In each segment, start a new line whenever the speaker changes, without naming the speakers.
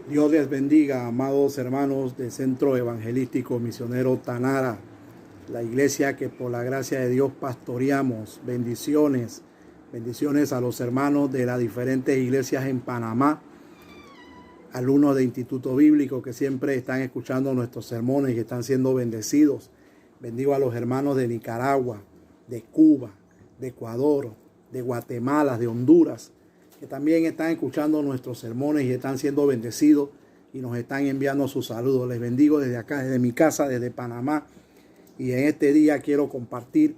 Dios les bendiga, amados hermanos del Centro Evangelístico Misionero Tanara, la iglesia que por la gracia de Dios pastoreamos. Bendiciones, bendiciones a los hermanos de las diferentes iglesias en Panamá, alumnos de Instituto Bíblico que siempre están escuchando nuestros sermones y están siendo bendecidos. Bendigo a los hermanos de Nicaragua, de Cuba, de Ecuador, de Guatemala, de Honduras, que también están escuchando nuestros sermones y están siendo bendecidos y nos están enviando sus saludos. Les bendigo desde acá, desde mi casa, desde Panamá. Y en este día quiero compartir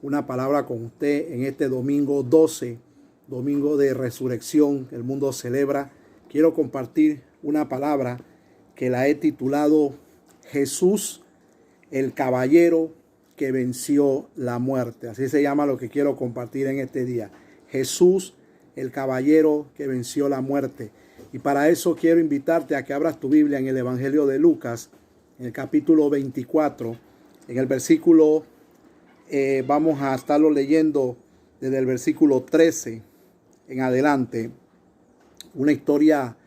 una palabra con usted en este domingo 12, domingo de resurrección que el mundo celebra. Quiero compartir una palabra que la he titulado Jesús, el caballero que venció la muerte. Así se llama lo que quiero compartir en este día. Jesús, el caballero que venció la muerte. Y para eso quiero invitarte a que abras tu Biblia en el Evangelio de Lucas, en el capítulo 24, en el versículo, vamos a estarlo leyendo desde el versículo 13 en adelante. Una historia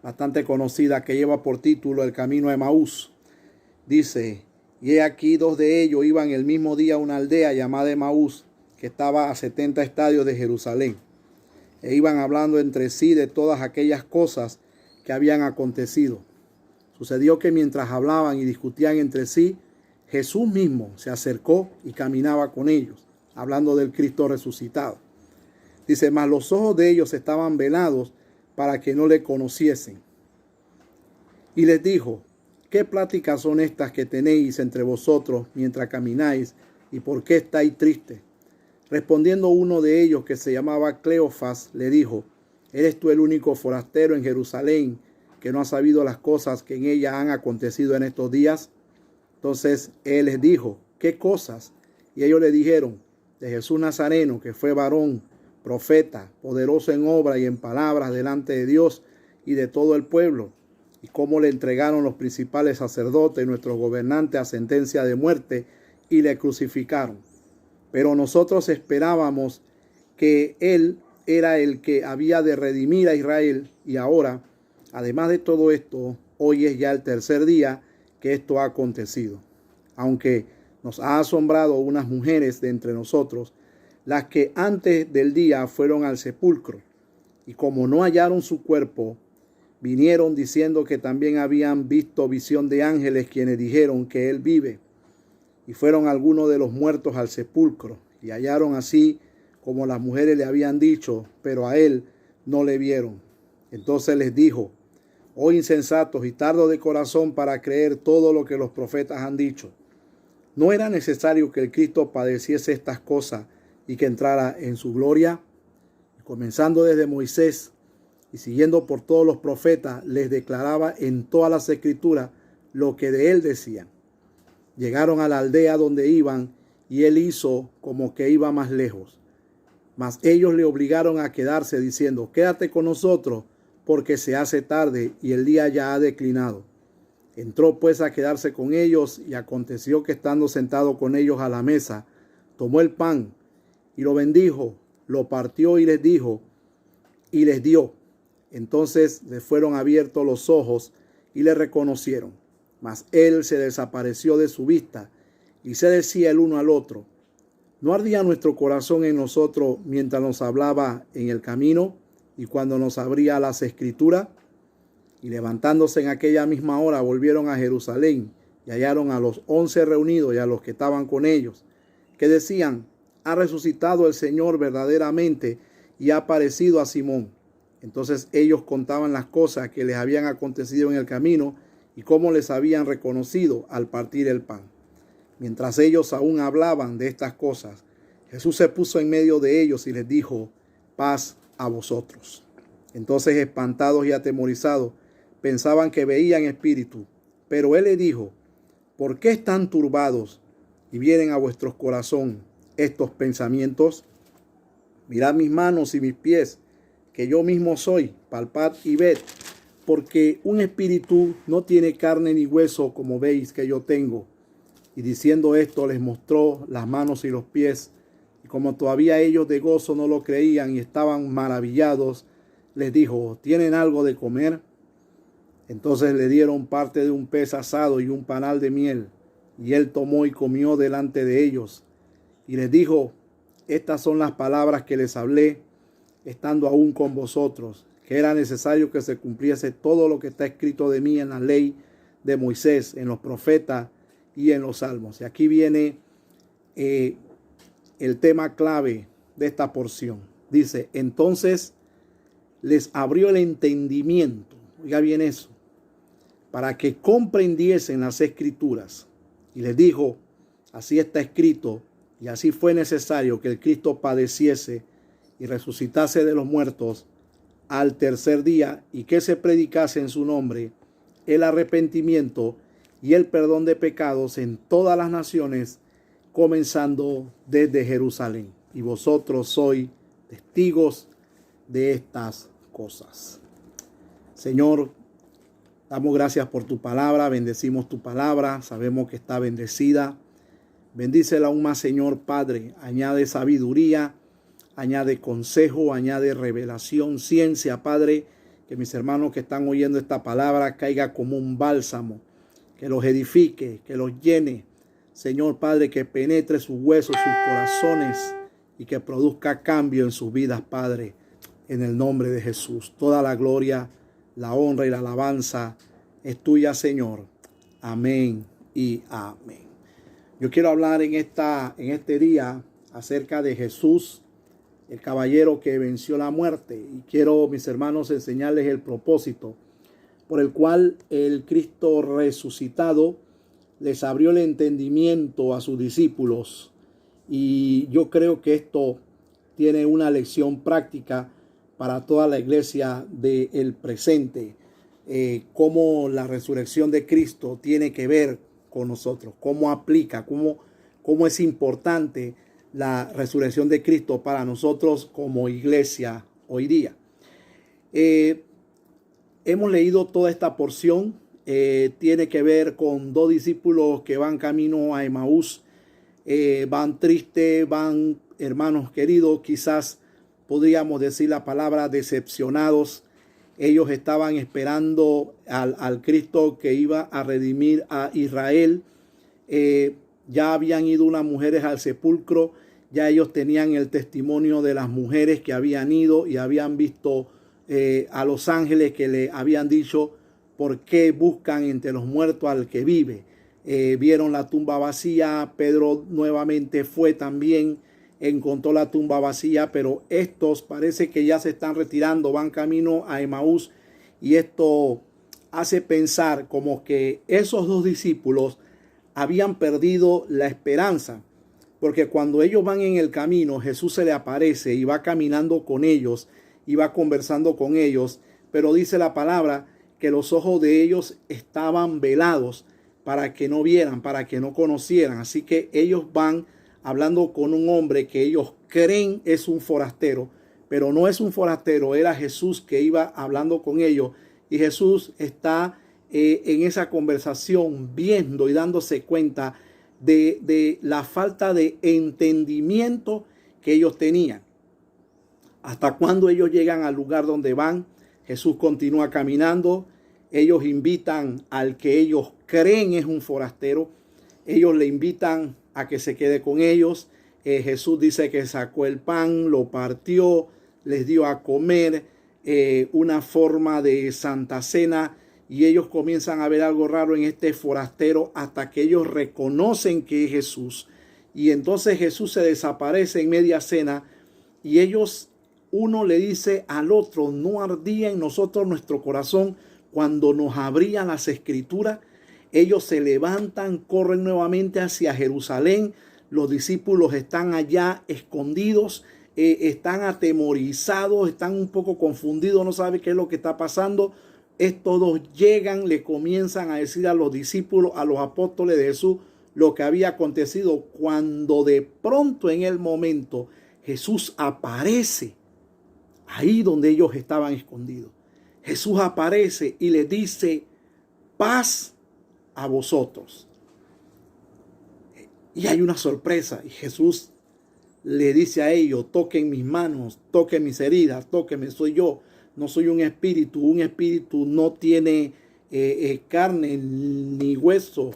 bastante conocida que lleva por título El camino a Emaús. Dice: y he aquí dos de ellos iban el mismo día a una aldea llamada Emaús, que estaba a 70 estadios de Jerusalén. E iban hablando entre sí de todas aquellas cosas que habían acontecido. Sucedió que mientras hablaban y discutían entre sí, Jesús mismo se acercó y caminaba con ellos, hablando del Cristo resucitado. Dice: mas los ojos de ellos estaban velados para que no le conociesen. Y les dijo: ¿qué pláticas son estas que tenéis entre vosotros mientras camináis? ¿Y por qué estáis tristes? Respondiendo uno de ellos, que se llamaba Cleofas, le dijo: ¿eres tú el único forastero en Jerusalén que no ha sabido las cosas que en ella han acontecido en estos días? Entonces él les dijo: ¿qué cosas? Y ellos le dijeron: de Jesús Nazareno, que fue varón, profeta, poderoso en obra y en palabras delante de Dios y de todo el pueblo, y cómo le entregaron los principales sacerdotes y nuestros gobernantes a sentencia de muerte y le crucificaron. Pero nosotros esperábamos que él era el que había de redimir a Israel, y ahora, además de todo esto, hoy es ya el tercer día que esto ha acontecido. Aunque nos ha asombrado unas mujeres de entre nosotros, las que antes del día fueron al sepulcro, y como no hallaron su cuerpo, vinieron diciendo que también habían visto visión de ángeles, quienes dijeron que él vive. Y fueron algunos de los muertos al sepulcro, y hallaron así como las mujeres le habían dicho, pero a él no le vieron. Entonces les dijo: oh insensatos y tardos de corazón para creer todo lo que los profetas han dicho. ¿No era necesario que el Cristo padeciese estas cosas y que entrara en su gloria? Comenzando desde Moisés y siguiendo por todos los profetas, les declaraba en todas las escrituras lo que de él decían. Llegaron a la aldea donde iban, y él hizo como que iba más lejos. Mas ellos le obligaron a quedarse, diciendo: quédate con nosotros, porque se hace tarde y el día ya ha declinado. Entró pues a quedarse con ellos, y aconteció que estando sentado con ellos a la mesa, tomó el pan y lo bendijo, lo partió y les dijo, y les dio. Entonces les fueron abiertos los ojos y le reconocieron. Mas él se desapareció de su vista, y se decía el uno al otro: ¿no ardía nuestro corazón en nosotros mientras nos hablaba en el camino y cuando nos abría las escrituras? Y levantándose en aquella misma hora, volvieron a Jerusalén, y hallaron a los 11 reunidos y a los que estaban con ellos, que decían: ha resucitado el Señor verdaderamente y ha aparecido a Simón. Entonces ellos contaban las cosas que les habían acontecido en el camino y cómo les habían reconocido al partir el pan. Mientras ellos aún hablaban de estas cosas, Jesús se puso en medio de ellos y les dijo: paz a vosotros. Entonces, espantados y atemorizados, pensaban que veían espíritu. Pero él les dijo: ¿por qué están turbados y vienen a vuestros corazones estos pensamientos? Mirad mis manos y mis pies, que yo mismo soy, palpad y ved, porque un espíritu no tiene carne ni hueso, como veis que yo tengo. Y diciendo esto, les mostró las manos y los pies. Y como todavía ellos de gozo no lo creían y estaban maravillados, les dijo: ¿tienen algo de comer? Entonces le dieron parte de un pez asado y un panal de miel, y él tomó y comió delante de ellos, y les dijo: estas son las palabras que les hablé, estando aún con vosotros, que era necesario que se cumpliese todo lo que está escrito de mí en la ley de Moisés, en los profetas y en los salmos. Y aquí viene el tema clave de esta porción. Dice: entonces les abrió el entendimiento, oiga bien eso, para que comprendiesen las escrituras. Y les dijo: así está escrito, y así fue necesario que el Cristo padeciese y resucitase de los muertos al tercer día, y que se predicase en su nombre el arrepentimiento y el perdón de pecados en todas las naciones, comenzando desde Jerusalén. Y vosotros sois testigos de estas cosas. Señor, damos gracias por tu palabra, bendecimos tu palabra, sabemos que está bendecida. Bendícela aún más, Señor Padre. Añade sabiduría, añade consejo, añade revelación, ciencia, Padre. Que mis hermanos que están oyendo esta palabra caiga como un bálsamo, que los edifique, que los llene. Señor Padre, que penetre sus huesos, sus corazones, y que produzca cambio en sus vidas, Padre. En el nombre de Jesús. Toda la gloria, la honra y la alabanza es tuya, Señor. Amén y amén. Yo quiero hablar en este día acerca de Jesús, el caballero que venció la muerte. Y quiero, mis hermanos, enseñarles el propósito por el cual el Cristo resucitado les abrió el entendimiento a sus discípulos. Y yo creo que esto tiene una lección práctica para toda la iglesia del presente. Cómo la resurrección de Cristo tiene que ver con nosotros, cómo aplica, cómo es importante la resurrección de Cristo para nosotros como iglesia hoy día. Hemos leído toda esta porción, tiene que ver con dos discípulos que van camino a Emaús, van tristes, van, hermanos queridos, quizás podríamos decir la palabra decepcionados. Ellos estaban esperando al Cristo que iba a redimir a Israel. Ya habían ido unas mujeres al sepulcro. Ya ellos tenían el testimonio de las mujeres que habían ido y habían visto a los ángeles que le habían dicho: ¿por qué buscan entre los muertos al que vive? Vieron la tumba vacía. Pedro nuevamente fue también, encontró la tumba vacía, pero estos parece que ya se están retirando, van camino a Emaús, y esto hace pensar como que esos dos discípulos habían perdido la esperanza, porque cuando ellos van en el camino, Jesús se le aparece y va caminando con ellos y va conversando con ellos, pero dice la palabra que los ojos de ellos estaban velados para que no vieran, para que no conocieran. Así que ellos van hablando con un hombre que ellos creen es un forastero, pero no es un forastero, era Jesús que iba hablando con ellos, y Jesús está en esa conversación viendo y dándose cuenta de la falta de entendimiento que ellos tenían. Hasta cuando ellos llegan al lugar donde van, Jesús continúa caminando. Ellos invitan al que ellos creen es un forastero. Ellos le invitan a que se quede con ellos. Jesús dice que sacó el pan, lo partió, les dio a comer, una forma de Santa Cena, y ellos comienzan a ver algo raro en este forastero hasta que ellos reconocen que es Jesús. Y entonces Jesús se desaparece en media cena, y ellos, uno le dice al otro: ¿no ardía en nosotros nuestro corazón cuando nos abrían las escrituras? Ellos se levantan, corren nuevamente hacia Jerusalén. Los discípulos están allá escondidos, están atemorizados, están un poco confundidos, no saben qué es lo que está pasando. Estos dos llegan, le comienzan a decir a los discípulos, a los apóstoles de Jesús, lo que había acontecido, cuando de pronto en el momento Jesús aparece ahí donde ellos estaban escondidos. Jesús aparece y les dice: paz a vosotros. Y hay una sorpresa, y Jesús le dice a ellos: toquen mis manos, toquen mis heridas, tóquenme, soy yo, no soy un espíritu no tiene carne ni hueso.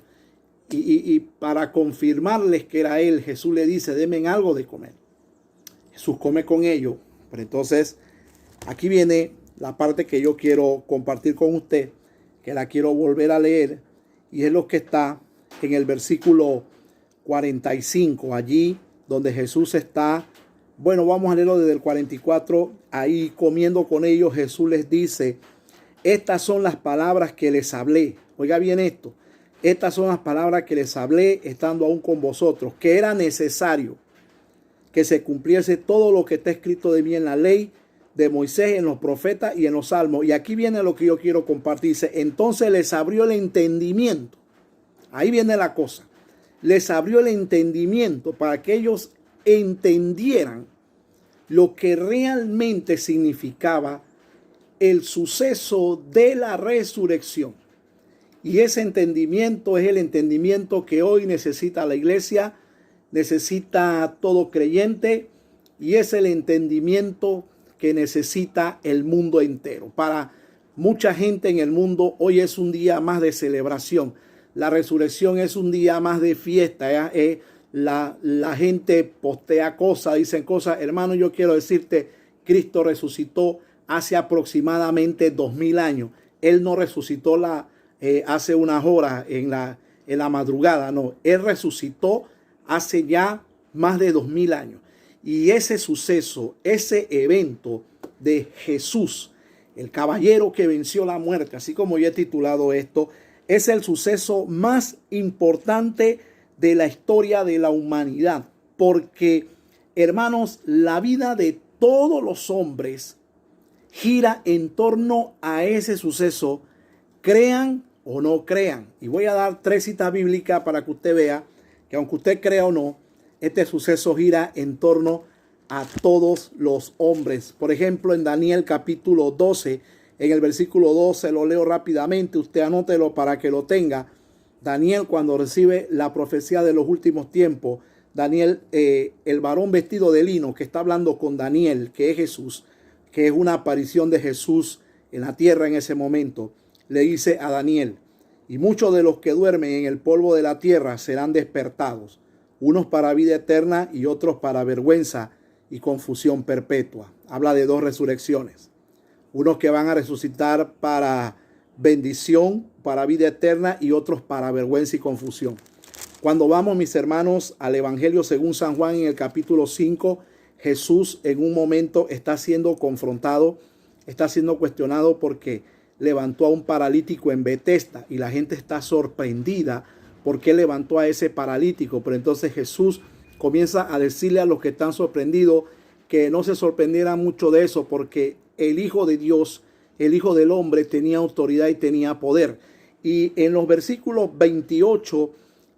Y para confirmarles que era él, Jesús le dice, denme algo de comer. Jesús come con ellos. Pero entonces, aquí viene la parte que yo quiero compartir con usted, que la quiero volver a leer, y es lo que está en el versículo 45, allí donde Jesús está. Bueno, vamos a leerlo desde el 44, ahí comiendo con ellos, Jesús les dice, estas son las palabras que les hablé. Oiga bien esto, estas son las palabras que les hablé estando aún con vosotros, que era necesario que se cumpliese todo lo que está escrito de mí en la ley de Moisés, en los profetas y en los salmos. Y aquí viene lo que yo quiero compartir. Dice, entonces les abrió el entendimiento. Ahí viene la cosa. Les abrió el entendimiento para que ellos entendieran lo que realmente significaba el suceso de la resurrección. Y ese entendimiento es el entendimiento que hoy necesita la iglesia, necesita todo creyente, y es el entendimiento que necesita el mundo entero. Para mucha gente en el mundo, hoy es un día más de celebración. La resurrección es un día más de fiesta. La gente postea cosas, dicen cosas. Hermano, yo quiero decirte, Cristo resucitó hace aproximadamente 2000 años. Él no resucitó hace unas horas en la madrugada, no. Él resucitó hace ya más de 2000 años. Y ese suceso, ese evento de Jesús, el caballero que venció la muerte, así como yo he titulado esto, es el suceso más importante de la historia de la humanidad. Porque, hermanos, la vida de todos los hombres gira en torno a ese suceso, crean o no crean. Y voy a dar 3 citas bíblicas para que usted vea que aunque usted crea o no, este suceso gira en torno a todos los hombres. Por ejemplo, en Daniel capítulo 12, en el versículo 12, lo leo rápidamente, usted anótelo para que lo tenga. Daniel, cuando recibe la profecía de los últimos tiempos, Daniel, el varón vestido de lino que está hablando con Daniel, que es Jesús, que es una aparición de Jesús en la tierra en ese momento, le dice a Daniel, y muchos de los que duermen en el polvo de la tierra serán despertados, unos para vida eterna y otros para vergüenza y confusión perpetua. Habla de 2 resurrecciones. Unos que van a resucitar para bendición, para vida eterna, y otros para vergüenza y confusión. Cuando vamos, mis hermanos, al Evangelio según San Juan en el capítulo 5, Jesús en un momento está siendo confrontado, está siendo cuestionado porque levantó a un paralítico en Betesda y la gente está sorprendida porque levantó a ese paralítico. Pero entonces Jesús comienza a decirle a los que están sorprendidos que no se sorprendieran mucho de eso, porque el Hijo de Dios, el Hijo del Hombre, tenía autoridad y tenía poder. Y en los versículos 28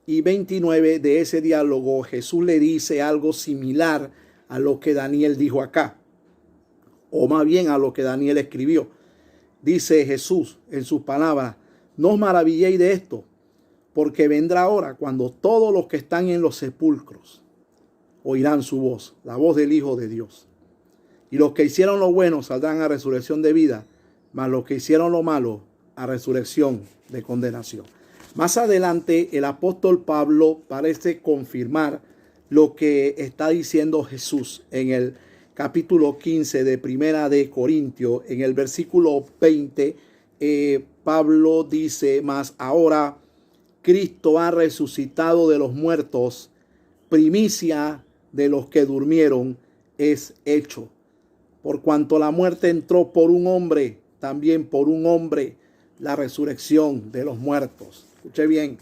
y 29 de ese diálogo, Jesús le dice algo similar a lo que Daniel dijo acá, o más bien a lo que Daniel escribió. Dice Jesús en sus palabras, no os maravilléis de esto, porque vendrá hora cuando todos los que están en los sepulcros oirán su voz, la voz del Hijo de Dios. Y los que hicieron lo bueno saldrán a resurrección de vida, mas los que hicieron lo malo a resurrección de condenación. Más adelante el apóstol Pablo parece confirmar lo que está diciendo Jesús en el capítulo 15 de Primera de Corintios, en el versículo 20, Pablo dice, mas ahora Cristo ha resucitado de los muertos, primicia de los que durmieron es hecho. Por cuanto la muerte entró por un hombre, también por un hombre la resurrección de los muertos. Escuche bien,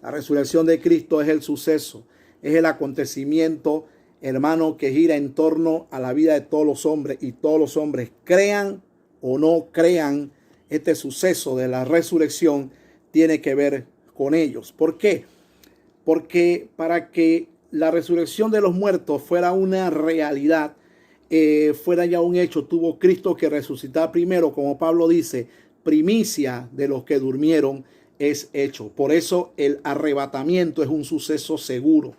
la resurrección de Cristo es el suceso, es el acontecimiento, hermano, que gira en torno a la vida de todos los hombres, y todos los hombres, crean o no crean, este suceso de la resurrección tiene que ver con ellos. ¿Por qué? Porque para que la resurrección de los muertos fuera una realidad, fuera ya un hecho, tuvo Cristo que resucitar primero, como Pablo dice, primicia de los que durmieron es hecho. Por eso el arrebatamiento es un suceso seguro,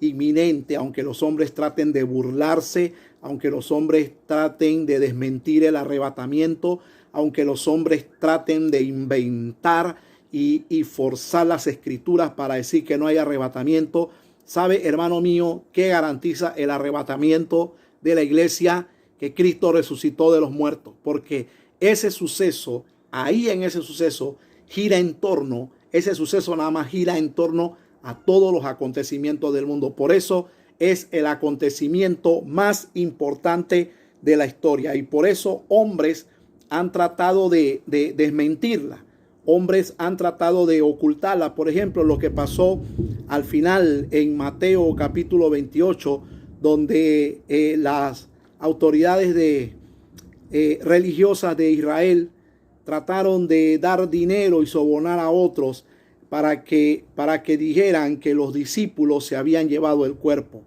inminente, aunque los hombres traten de burlarse, aunque los hombres traten de desmentir el arrebatamiento, aunque los hombres traten de inventar y forzar las escrituras para decir que no hay arrebatamiento. ¿Sabe, hermano mío, qué garantiza el arrebatamiento de la iglesia? Que Cristo resucitó de los muertos, porque ese suceso, ahí en ese suceso, ese suceso nada más gira en torno a todos los acontecimientos del mundo. Por eso es el acontecimiento más importante de la historia, y por eso hombres han tratado de desmentirla. Hombres han tratado de ocultarla. Por ejemplo, lo que pasó al final en Mateo capítulo 28, donde las autoridades religiosas de Israel trataron de dar dinero y sobornar a otros para que dijeran que los discípulos se habían llevado el cuerpo.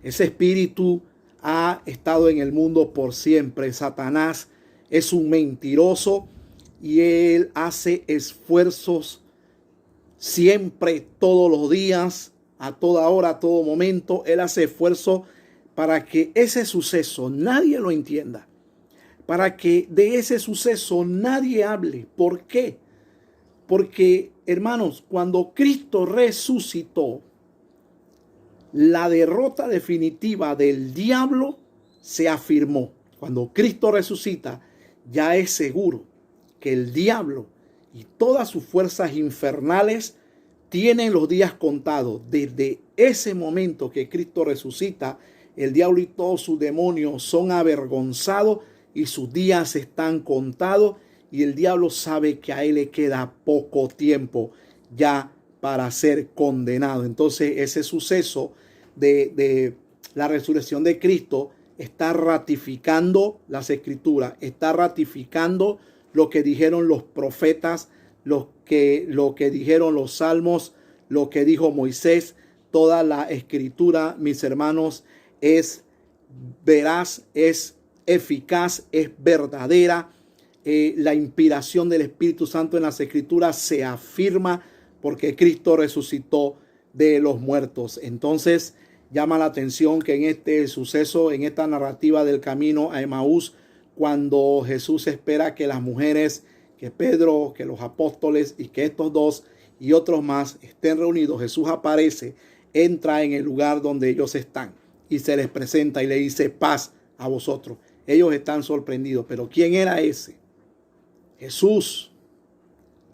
Ese espíritu ha estado en el mundo por siempre. Satanás es un mentiroso y él hace esfuerzos siempre, todos los días, a toda hora, a todo momento. Él hace esfuerzo para que ese suceso nadie lo entienda, para que de ese suceso nadie hable. ¿Por qué? Porque, hermanos, cuando Cristo resucitó, la derrota definitiva del diablo se afirmó. Cuando Cristo resucita, ya es seguro que el diablo y todas sus fuerzas infernales tienen los días contados. Desde ese momento que Cristo resucita, el diablo y todos sus demonios son avergonzados y sus días están contados, y el diablo sabe que a él le queda poco tiempo ya para ser condenado. Entonces ese suceso de la resurrección de Cristo está ratificando las escrituras, está ratificando lo que dijeron los profetas, lo que dijeron los salmos, lo que dijo Moisés. Toda la escritura, mis hermanos, es veraz, es eficaz, es verdadera. La inspiración del Espíritu Santo en las escrituras se afirma porque Cristo resucitó de los muertos. Entonces llama la atención que en este suceso, en esta narrativa del camino a Emaús, cuando Jesús espera que las mujeres, que Pedro, que los apóstoles y que estos dos y otros más estén reunidos, Jesús aparece, entra en el lugar donde ellos están y se les presenta y le dice: paz a vosotros. Ellos están sorprendidos. Pero ¿quién era ese? Jesús,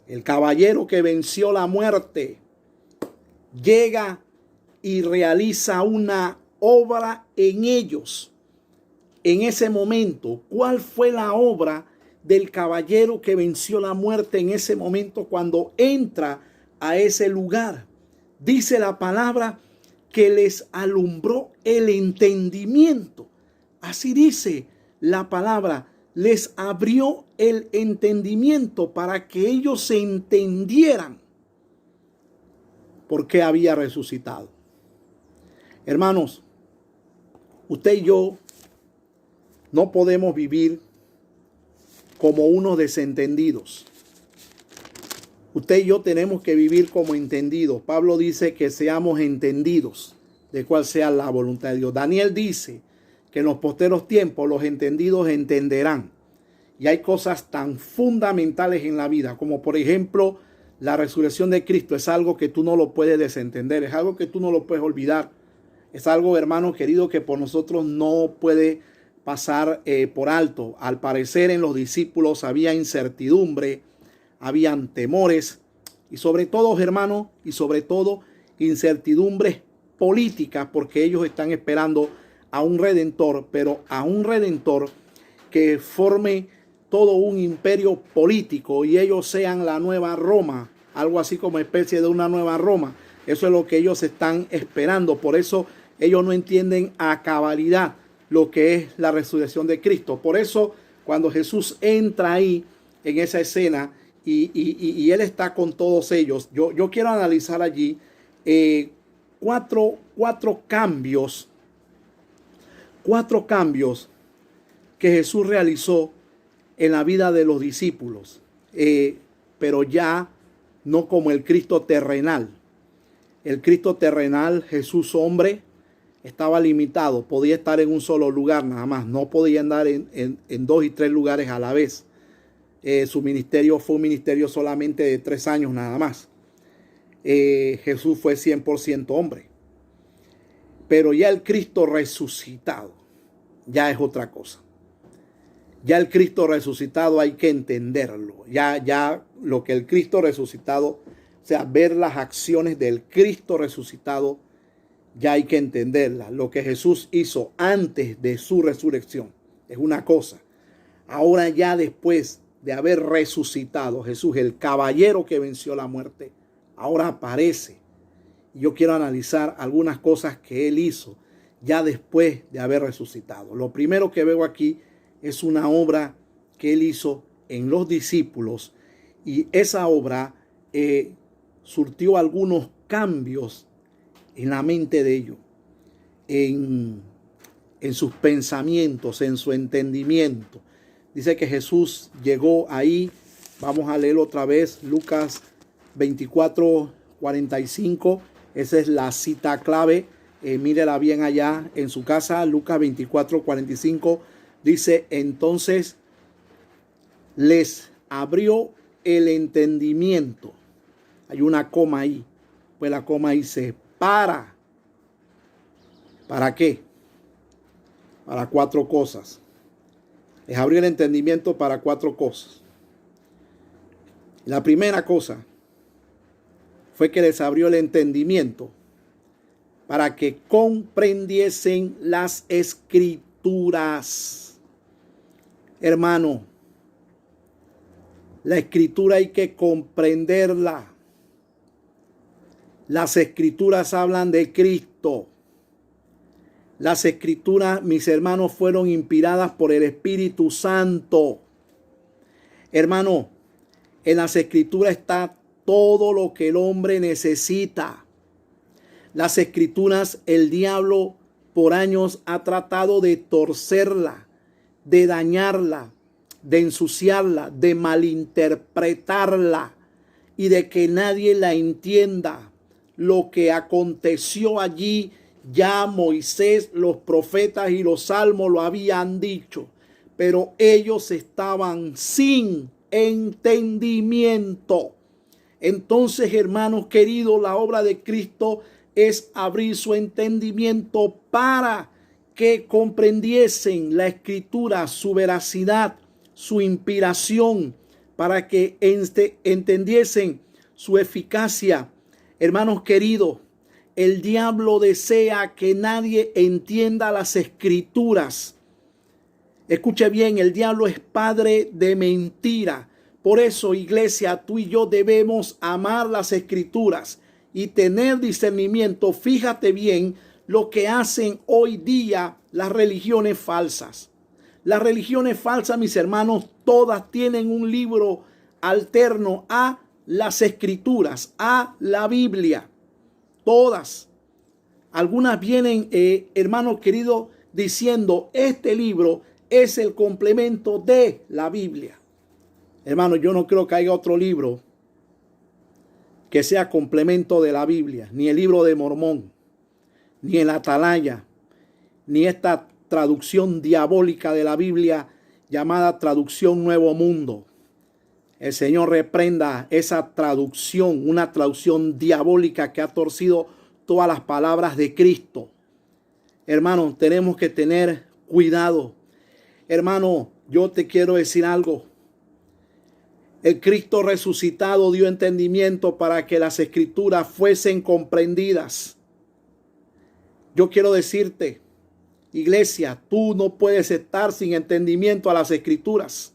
el caballero que venció la muerte, llega y realiza una obra en ellos. En ese momento, ¿cuál fue la obra del caballero que venció la muerte en ese momento cuando entra a ese lugar? Dice la palabra que les alumbró el entendimiento. Así dice la palabra, les abrió el entendimiento para que ellos se entendieran por qué había resucitado. Hermanos, usted y yo no podemos vivir como unos desentendidos. Usted y yo tenemos que vivir como entendidos. Pablo dice que seamos entendidos de cuál sea la voluntad de Dios. Daniel dice que en los posteros tiempos los entendidos entenderán. Y hay cosas tan fundamentales en la vida, como por ejemplo la resurrección de Cristo. Es algo que tú no lo puedes desentender, es algo que tú no lo puedes olvidar. Es algo, hermano querido, que por nosotros no puede pasar por alto. Al parecer en los discípulos había incertidumbre, habían temores y sobre todo, hermano, y sobre todo incertidumbres políticas, porque ellos están esperando a un redentor, pero a un redentor que forme todo un imperio político y ellos sean la nueva Roma, algo así como especie de una nueva Roma. Eso es lo que ellos están esperando. Por eso ellos no entienden a cabalidad lo que es la resurrección de Cristo. Por eso cuando Jesús entra ahí en esa escena y Él está con todos ellos, yo quiero analizar allí cuatro cambios que Jesús realizó en la vida de los discípulos, pero ya no como el Cristo terrenal. El Cristo terrenal, Jesús hombre, estaba limitado, podía estar en un solo lugar nada más, no podía andar en 2 y 3 lugares a la vez. Su ministerio fue un ministerio solamente de 3 años nada más. Jesús fue 100% hombre. Pero ya el Cristo resucitado ya es otra cosa. Ya el Cristo resucitado hay que entenderlo. Ya lo que el Cristo resucitado, o sea, ver las acciones del Cristo resucitado, ya hay que entenderlas. Lo que Jesús hizo antes de su resurrección es una cosa. Ahora ya después de haber resucitado Jesús, el caballero que venció la muerte, ahora aparece. Yo quiero analizar algunas cosas que él hizo ya después de haber resucitado. Lo primero que veo aquí es una obra que él hizo en los discípulos, y esa obra surtió algunos cambios en la mente de ellos, en sus pensamientos, en su entendimiento. Dice que Jesús llegó ahí. Vamos a leer otra vez Lucas 24:45. Esa es la cita clave. Mírela bien allá en su casa. Lucas 24:45 dice: entonces les abrió el entendimiento. Hay una coma ahí. Pues la coma dice ¿para qué? Para 4 cosas. Les abrió el entendimiento para 4 cosas. La primera cosa fue que les abrió el entendimiento para que comprendiesen las escrituras. Hermano, la escritura hay que comprenderla. Las escrituras hablan de Cristo. Las escrituras, mis hermanos, fueron inspiradas por el Espíritu Santo. Hermano, en las escrituras está todo lo que el hombre necesita. Las escrituras, el diablo por años ha tratado de torcerla, de dañarla, de ensuciarla, de malinterpretarla y de que nadie la entienda. Lo que aconteció allí, ya Moisés, los profetas y los salmos lo habían dicho, pero ellos estaban sin entendimiento. Entonces, hermanos queridos, la obra de Cristo es abrir su entendimiento para que comprendiesen la escritura, su veracidad, su inspiración, para que entendiesen su eficacia. Hermanos queridos, el diablo desea que nadie entienda las escrituras. Escuche bien, el diablo es padre de mentira. Por eso, iglesia, tú y yo debemos amar las escrituras y tener discernimiento. Fíjate bien lo que hacen hoy día las religiones falsas. Las religiones falsas, mis hermanos, todas tienen un libro alterno a las escrituras, a la Biblia. Todas. Algunas vienen, hermanos queridos, diciendo este libro es el complemento de la Biblia. Hermano, yo no creo que haya otro libro que sea complemento de la Biblia, ni el libro de Mormón, ni el Atalaya, ni esta traducción diabólica de la Biblia llamada traducción Nuevo Mundo. El Señor reprenda esa traducción, una traducción diabólica que ha torcido todas las palabras de Cristo. Hermano, tenemos que tener cuidado. Hermano, yo te quiero decir algo. El Cristo resucitado dio entendimiento para que las escrituras fuesen comprendidas. Yo quiero decirte, iglesia, tú no puedes estar sin entendimiento a las escrituras.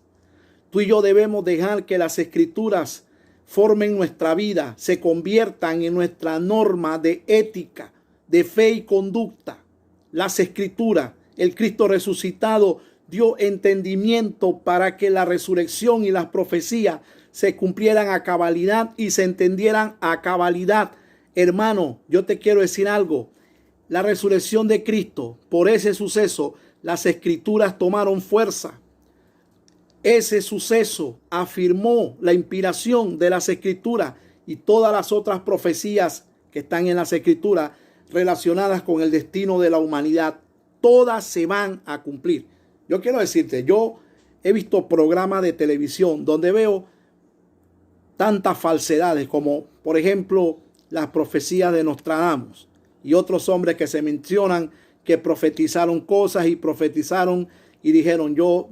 Tú y yo debemos dejar que las escrituras formen nuestra vida, se conviertan en nuestra norma de ética, de fe y conducta. Las escrituras, el Cristo resucitado dio entendimiento para que la resurrección y las profecías se cumplieran a cabalidad y se entendieran a cabalidad. Hermano, yo te quiero decir algo. La resurrección de Cristo, por ese suceso, las escrituras tomaron fuerza. Ese suceso afirmó la inspiración de las escrituras y todas las otras profecías que están en las escrituras relacionadas con el destino de la humanidad. Todas se van a cumplir. Yo quiero decirte, yo he visto programas de televisión donde veo tantas falsedades como, por ejemplo, las profecías de Nostradamus y otros hombres que se mencionan que profetizaron cosas y profetizaron y dijeron, yo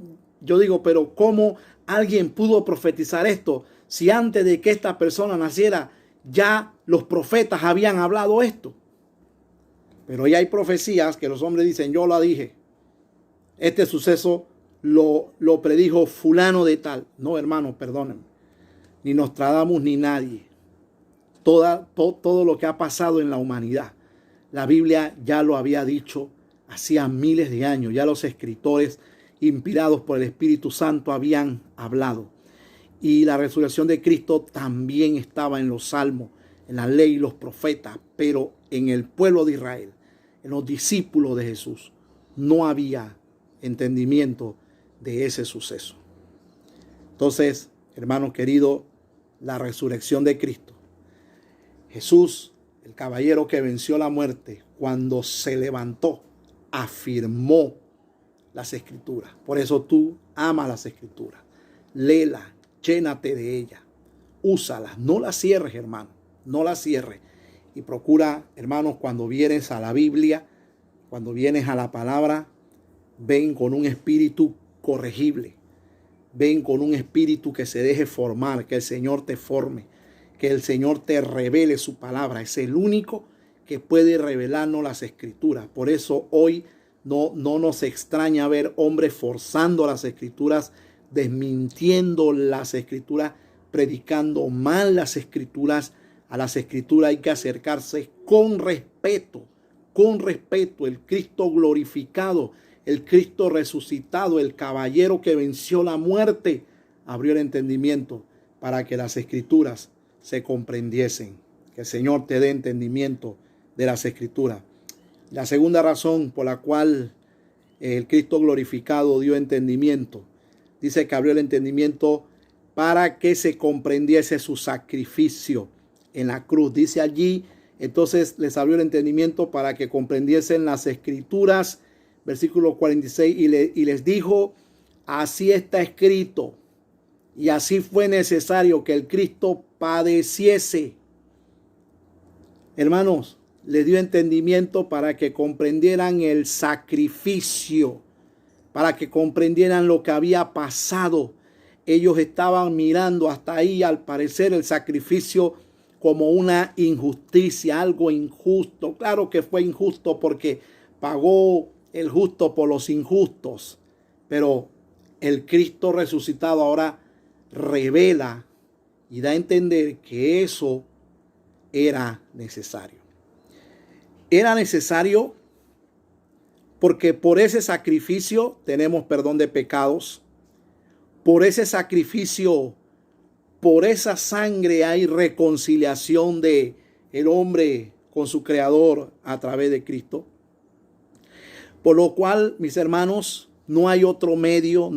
digo, pero ¿cómo alguien pudo profetizar esto si antes de que esta persona naciera ya los profetas habían hablado esto? Pero ya hay profecías que los hombres dicen, yo la dije. Este suceso lo predijo fulano de tal. No, hermano, perdónenme. Ni Nostradamus ni nadie. Todo lo que ha pasado en la humanidad, la Biblia ya lo había dicho hacía miles de años. Ya los escritores inspirados por el Espíritu Santo habían hablado. Y la resurrección de Cristo también estaba en los salmos, en la ley y los profetas. Pero en el pueblo de Israel, en los discípulos de Jesús, no había entendimiento de ese suceso. Entonces, hermanos queridos, la resurrección de Cristo. Jesús, el caballero que venció la muerte, cuando se levantó, afirmó las Escrituras. Por eso tú amas las Escrituras. Léelas, llénate de ellas, úsalas, no las cierres, hermano, no las cierres. Y procura, hermanos, cuando vienes a la Biblia, cuando vienes a la palabra, ven con un espíritu corregible. Ven con un espíritu que se deje formar, que el Señor te forme, que el Señor te revele su palabra. Es el único que puede revelarnos las Escrituras. Por eso hoy no nos extraña ver hombres forzando las Escrituras, desmintiendo las Escrituras, predicando mal las Escrituras. A las Escrituras hay que acercarse con respeto, con respeto. El Cristo glorificado, el Cristo resucitado, el caballero que venció la muerte, abrió el entendimiento para que las Escrituras se comprendiesen. Que el Señor te dé entendimiento de las Escrituras. La segunda razón por la cual el Cristo glorificado dio entendimiento, dice que abrió el entendimiento para que se comprendiese su sacrificio en la cruz. Dice allí, entonces les abrió el entendimiento para que comprendiesen las Escrituras. Versículo 46, y les dijo, así está escrito, y así fue necesario que el Cristo padeciese. Hermanos, les dio entendimiento para que comprendieran el sacrificio, para que comprendieran lo que había pasado. Ellos estaban mirando hasta ahí, al parecer, el sacrificio como una injusticia, algo injusto. Claro que fue injusto porque pagó el justo por los injustos, pero el Cristo resucitado ahora revela y da a entender que eso era necesario. Era necesario porque por ese sacrificio tenemos perdón de pecados. Por ese sacrificio, por esa sangre hay reconciliación de el hombre con su Creador a través de Cristo. Por lo cual, mis hermanos, no hay otro medio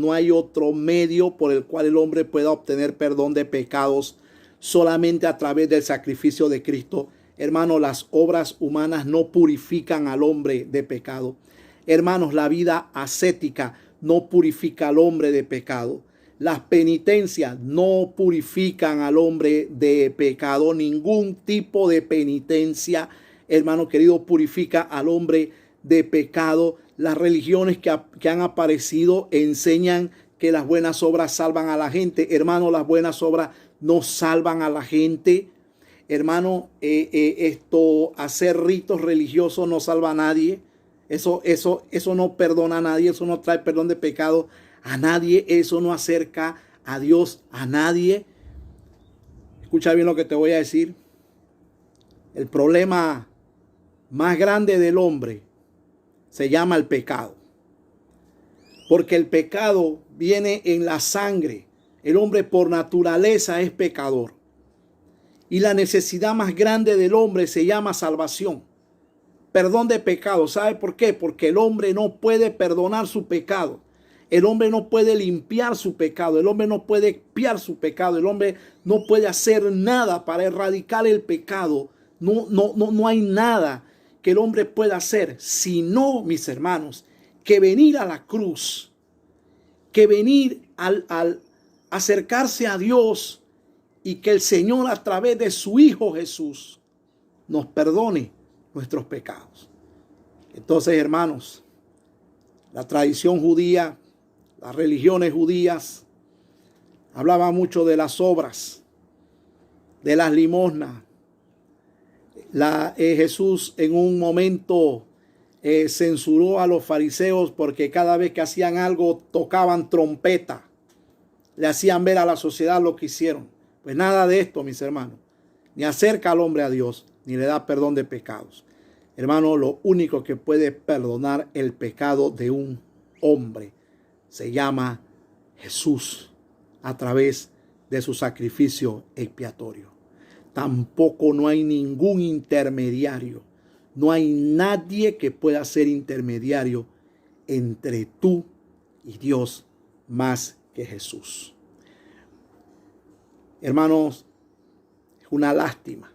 por el cual el hombre pueda obtener perdón de pecados, solamente a través del sacrificio de Cristo. Hermanos, las obras humanas no purifican al hombre de pecado. Hermanos, la vida ascética no purifica al hombre de pecado. Las penitencias no purifican al hombre de pecado. Ningún tipo de penitencia, hermano querido, purifica al hombre de pecado. Las religiones que han aparecido enseñan que las buenas obras salvan a la gente. Hermano, las buenas obras no salvan a la gente. Hermano, hacer ritos religiosos no salva a nadie. Eso no perdona a nadie. Eso no trae perdón de pecado a nadie. Eso no acerca a Dios a nadie. Escucha bien lo que te voy a decir. El problema más grande del hombre se llama el pecado. Porque el pecado viene en la sangre. El hombre por naturaleza es pecador. Y la necesidad más grande del hombre se llama salvación. Perdón de pecado. ¿Sabe por qué? Porque el hombre no puede perdonar su pecado. El hombre no puede limpiar su pecado. El hombre no puede expiar su pecado. El hombre no puede hacer nada para erradicar el pecado. No hay nada que el hombre pueda hacer, sino, mis hermanos, que venir a la cruz que venir al acercarse a Dios y que el Señor a través de su Hijo Jesús nos perdone nuestros pecados. Entonces, hermanos, la tradición judía, las religiones judías, hablaba mucho de las obras, de las limosnas. Jesús en un momento censuró a los fariseos porque cada vez que hacían algo tocaban trompeta. Le hacían ver a la sociedad lo que hicieron. Pues nada de esto, mis hermanos. Ni acerca al hombre a Dios, ni le da perdón de pecados. Hermano, lo único que puede perdonar el pecado de un hombre se llama Jesús a través de su sacrificio expiatorio. Tampoco no hay ningún intermediario. No hay nadie que pueda ser intermediario entre tú y Dios más que Jesús. Hermanos, es una lástima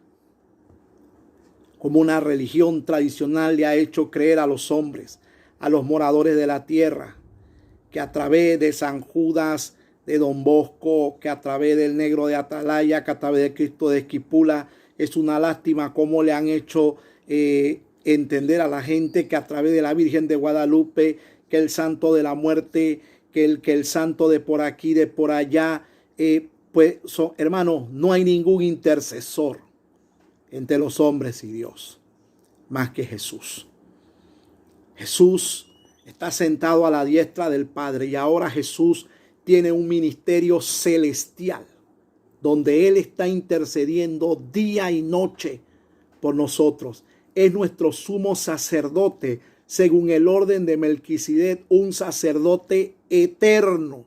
como una religión tradicional le ha hecho creer a los hombres, a los moradores de la tierra, que a través de San Judas, de Don Bosco, que a través del Negro de Atalaya, que a través de Cristo de Esquipula, es una lástima cómo le han hecho entender a la gente que a través de la Virgen de Guadalupe, que el santo de la muerte, que el santo de por aquí, de por allá, hermanos, no hay ningún intercesor entre los hombres y Dios, más que Jesús. Jesús está sentado a la diestra del Padre y ahora Jesús tiene un ministerio celestial donde Él está intercediendo día y noche por nosotros. Es nuestro sumo sacerdote según el orden de Melquisedec, un sacerdote eterno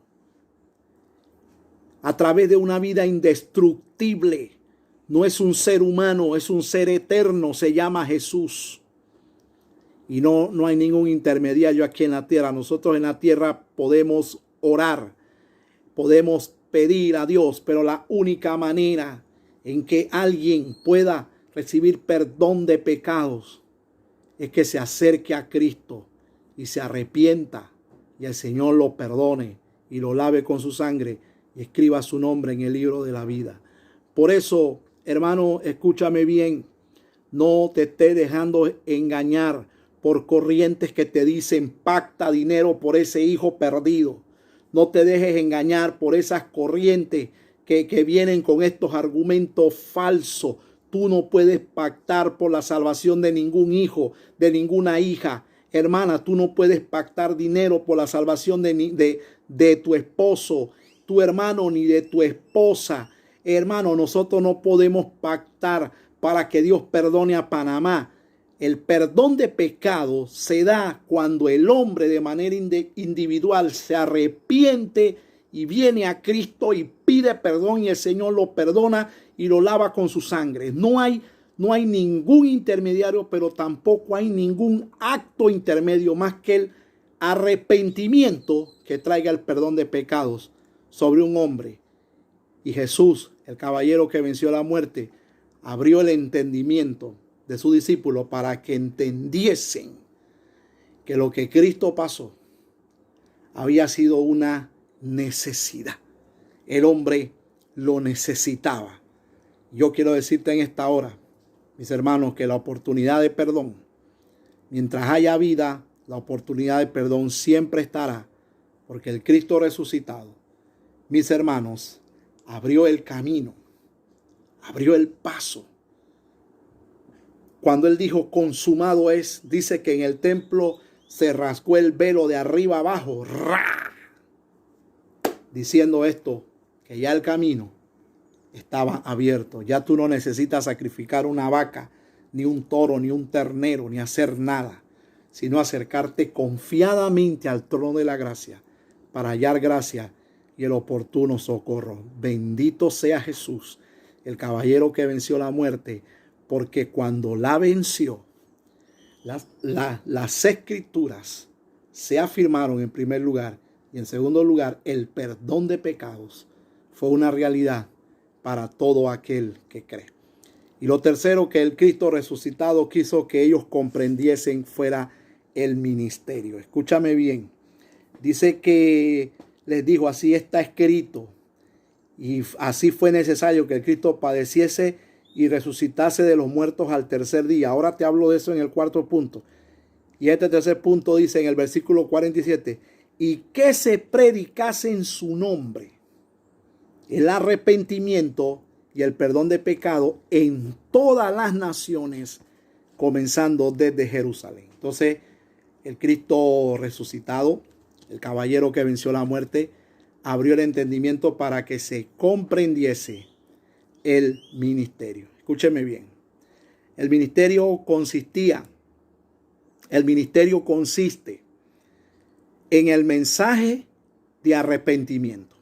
a través de una vida indestructible. No es un ser humano, es un ser eterno, se llama Jesús. Y no hay ningún intermediario aquí en la tierra. Nosotros en la tierra podemos orar, podemos pedir a Dios, pero la única manera en que alguien pueda recibir perdón de pecados es que se acerque a Cristo y se arrepienta y el Señor lo perdone y lo lave con su sangre y escriba su nombre en el libro de la vida. Por eso, hermano, escúchame bien, no te estés dejando engañar por corrientes que te dicen pacta dinero por ese hijo perdido. No te dejes engañar por esas corrientes que vienen con estos argumentos falsos. Tú no puedes pactar por la salvación de ningún hijo, de ninguna hija. Hermana, tú no puedes pactar dinero por la salvación de tu esposo, tu hermano, ni de tu esposa. Hermano, nosotros no podemos pactar para que Dios perdone a Panamá. El perdón de pecado se da cuando el hombre de manera individual se arrepiente y viene a Cristo y pide perdón y el Señor lo perdona y lo lava con su sangre. No hay ningún intermediario, pero tampoco hay ningún acto intermedio más que el arrepentimiento que traiga el perdón de pecados sobre un hombre. Y Jesús, el caballero que venció la muerte, abrió el entendimiento de sus discípulos para que entendiesen que lo que Cristo pasó había sido una necesidad. El hombre lo necesitaba. Yo quiero decirte en esta hora, mis hermanos, que la oportunidad de perdón, mientras haya vida, la oportunidad de perdón siempre estará, porque el Cristo resucitado, mis hermanos, abrió el camino, abrió el paso. Cuando Él dijo consumado es, dice que en el templo se rasgó el velo de arriba abajo, ¡ra!, diciendo esto, que ya el camino estaba abierto. Ya tú no necesitas sacrificar una vaca, ni un toro, ni un ternero, ni hacer nada, sino acercarte confiadamente al trono de la gracia para hallar gracia y el oportuno socorro. Bendito sea Jesús, el caballero que venció la muerte, porque cuando la venció, las escrituras se afirmaron en primer lugar, y en segundo lugar, el perdón de pecados fue una realidad para todo aquel que cree. Y lo tercero que el Cristo resucitado quiso que ellos comprendiesen fuera el ministerio. Escúchame bien. Dice que les dijo, así está escrito. Y así fue necesario que el Cristo padeciese y resucitase de los muertos al tercer día. Ahora te hablo de eso en el cuarto punto. Y este tercer punto dice en el versículo 47, y que se predicase en su nombre el arrepentimiento y el perdón de pecado en todas las naciones, comenzando desde Jerusalén. Entonces, el Cristo resucitado, el caballero que venció la muerte, abrió el entendimiento para que se comprendiese el ministerio. Escúcheme bien. El ministerio consiste en el mensaje de arrepentimiento.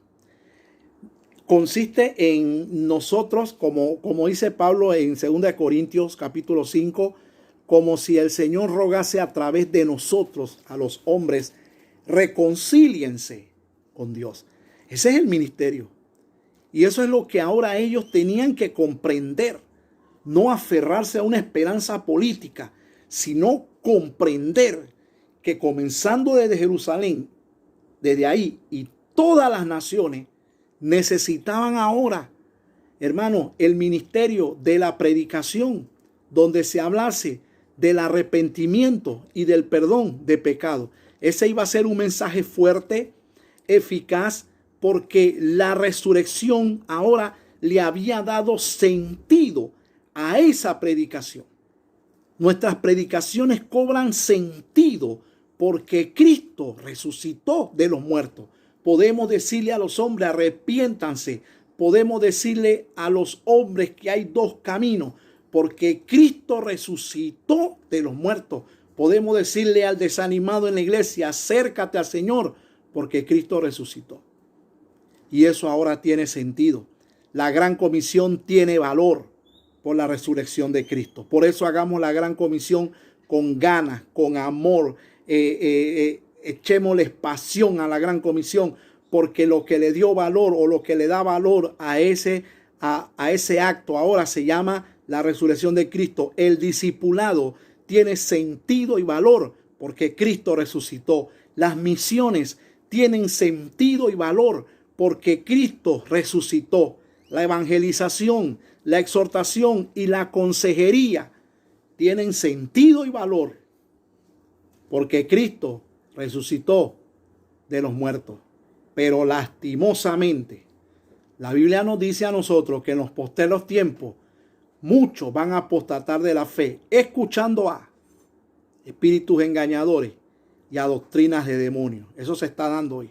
Consiste en nosotros, como dice Pablo en 2 Corintios capítulo 5, como si el Señor rogase a través de nosotros a los hombres, reconcíliense con Dios. Ese es el ministerio. Y eso es lo que ahora ellos tenían que comprender. No aferrarse a una esperanza política, sino comprender que comenzando desde Jerusalén, desde ahí y todas las naciones, necesitaban ahora, hermano, el ministerio de la predicación, donde se hablase del arrepentimiento y del perdón de pecado. Ese iba a ser un mensaje fuerte, eficaz, porque la resurrección ahora le había dado sentido a esa predicación. Nuestras predicaciones cobran sentido porque Cristo resucitó de los muertos. Podemos decirle a los hombres, arrepiéntanse. Podemos decirle a los hombres que hay dos caminos, porque Cristo resucitó de los muertos. Podemos decirle al desanimado en la iglesia, acércate al Señor, porque Cristo resucitó. Y eso ahora tiene sentido. La gran comisión tiene valor por la resurrección de Cristo. Por eso hagamos la gran comisión con ganas, con amor. Echémosles pasión a la gran comisión, porque lo que le dio valor o lo que le da valor a ese acto ahora se llama la resurrección de Cristo. El discipulado tiene sentido y valor porque Cristo resucitó. Las misiones tienen sentido y valor porque Cristo resucitó. La evangelización, la exhortación y la consejería tienen sentido y valor porque Cristo resucitó de los muertos. Pero lastimosamente, la Biblia nos dice a nosotros que en los postreros tiempos muchos van a apostatar de la fe, escuchando a espíritus engañadores y a doctrinas de demonios. Eso se está dando hoy.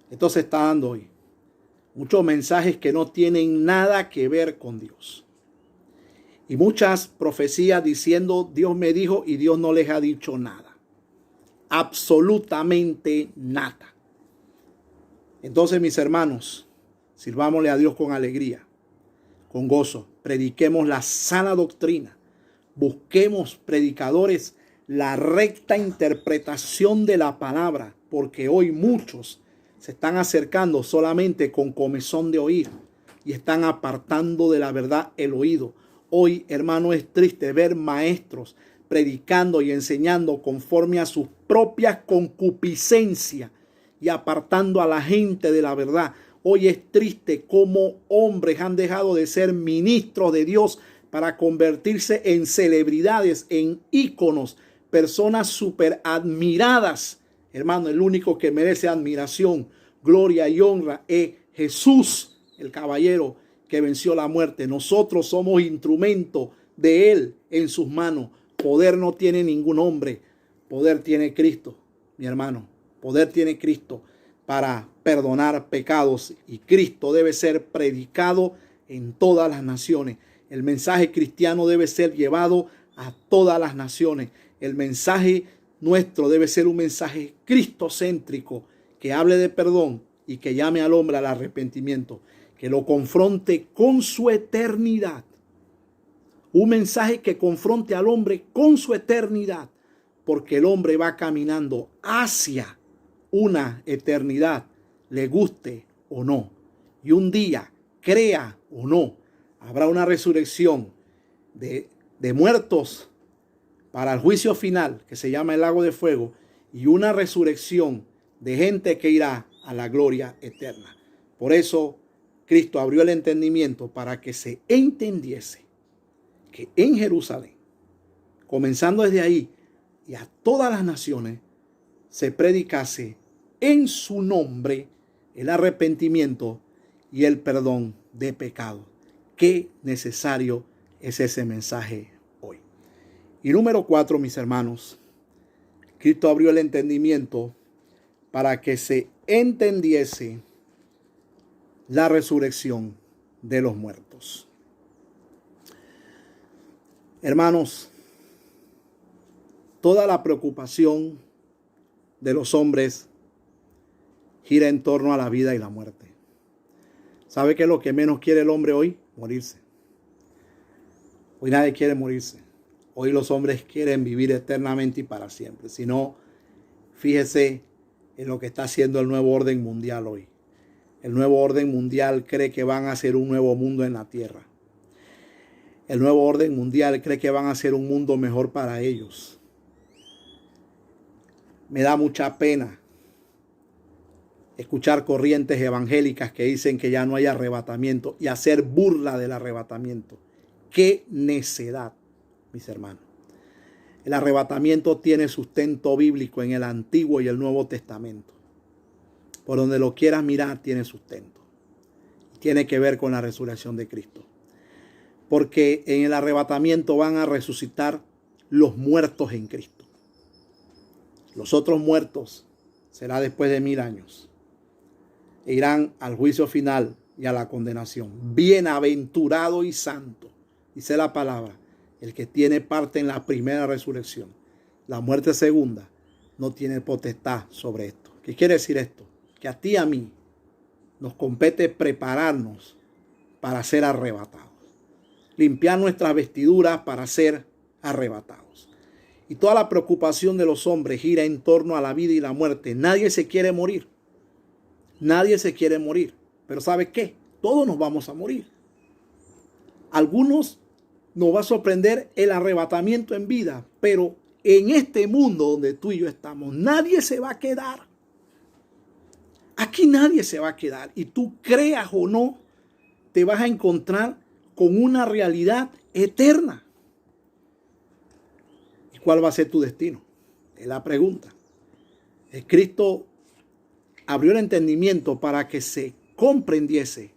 Esto se está dando hoy. Muchos mensajes que no tienen nada que ver con Dios. Y muchas profecías diciendo, Dios me dijo y Dios no les ha dicho nada. Absolutamente nada. Entonces, mis hermanos, sirvámosle a Dios con alegría, con gozo. Prediquemos la sana doctrina. Busquemos, predicadores, la recta interpretación de la palabra, porque hoy muchos se están acercando solamente con comezón de oír y están apartando de la verdad el oído. Hoy, hermano, es triste ver maestros predicando y enseñando conforme a sus propias concupiscencias y apartando a la gente de la verdad. Hoy es triste cómo hombres han dejado de ser ministros de Dios para convertirse en celebridades, en íconos, personas súper admiradas. Hermano, el único que merece admiración, gloria y honra es Jesús, el caballero que venció la muerte. Nosotros somos instrumento de Él en sus manos. Poder no tiene ningún hombre. Poder tiene Cristo, mi hermano. Poder tiene Cristo para perdonar pecados. Y Cristo debe ser predicado en todas las naciones. El mensaje cristiano debe ser llevado a todas las naciones. El mensaje nuestro debe ser un mensaje cristocéntrico que hable de perdón y que llame al hombre al arrepentimiento, que lo confronte con su eternidad. Un mensaje que confronte al hombre con su eternidad, porque el hombre va caminando hacia una eternidad, le guste o no. Y un día, crea o no, habrá una resurrección de muertos para el juicio final, que se llama el lago de fuego, y una resurrección de gente que irá a la gloria eterna. Por eso Cristo abrió el entendimiento para que se entendiese que en Jerusalén, comenzando desde ahí y a todas las naciones, se predicase en su nombre el arrepentimiento y el perdón de pecados. Qué necesario es ese mensaje hoy. Y número 4, mis hermanos, Cristo abrió el entendimiento para que se entendiese la resurrección de los muertos. Hermanos, toda la preocupación de los hombres gira en torno a la vida y la muerte. ¿Sabe qué es lo que menos quiere el hombre hoy? Morirse. Hoy nadie quiere morirse. Hoy los hombres quieren vivir eternamente y para siempre. Si no, fíjese en lo que está haciendo el nuevo orden mundial hoy. El nuevo orden mundial cree que van a hacer un nuevo mundo en la tierra. El nuevo orden mundial cree que van a hacer un mundo mejor para ellos. Me da mucha pena escuchar corrientes evangélicas que dicen que ya no hay arrebatamiento y hacer burla del arrebatamiento. ¡Qué necedad, mis hermanos! El arrebatamiento tiene sustento bíblico en el Antiguo y el Nuevo Testamento. Por donde lo quieras mirar, tiene sustento. Tiene que ver con la resurrección de Cristo. Porque en el arrebatamiento van a resucitar los muertos en Cristo. Los otros muertos será después de 1000 años. E irán al juicio final y a la condenación. Bienaventurado y santo, dice la palabra, el que tiene parte en la primera resurrección. La muerte segunda no tiene potestad sobre esto. ¿Qué quiere decir esto? Que a ti y a mí nos compete prepararnos para ser arrebatados. Limpiar nuestras vestiduras para ser arrebatados. Y toda la preocupación de los hombres gira en torno a la vida y la muerte. Nadie se quiere morir. Nadie se quiere morir. Pero ¿sabe qué? Todos nos vamos a morir. Algunos nos va a sorprender el arrebatamiento en vida. Pero en este mundo donde tú y yo estamos, nadie se va a quedar. Aquí nadie se va a quedar. Y tú creas o no, te vas a encontrar con una realidad eterna. ¿Y cuál va a ser tu destino? Es la pregunta. Cristo abrió el entendimiento para que se comprendiese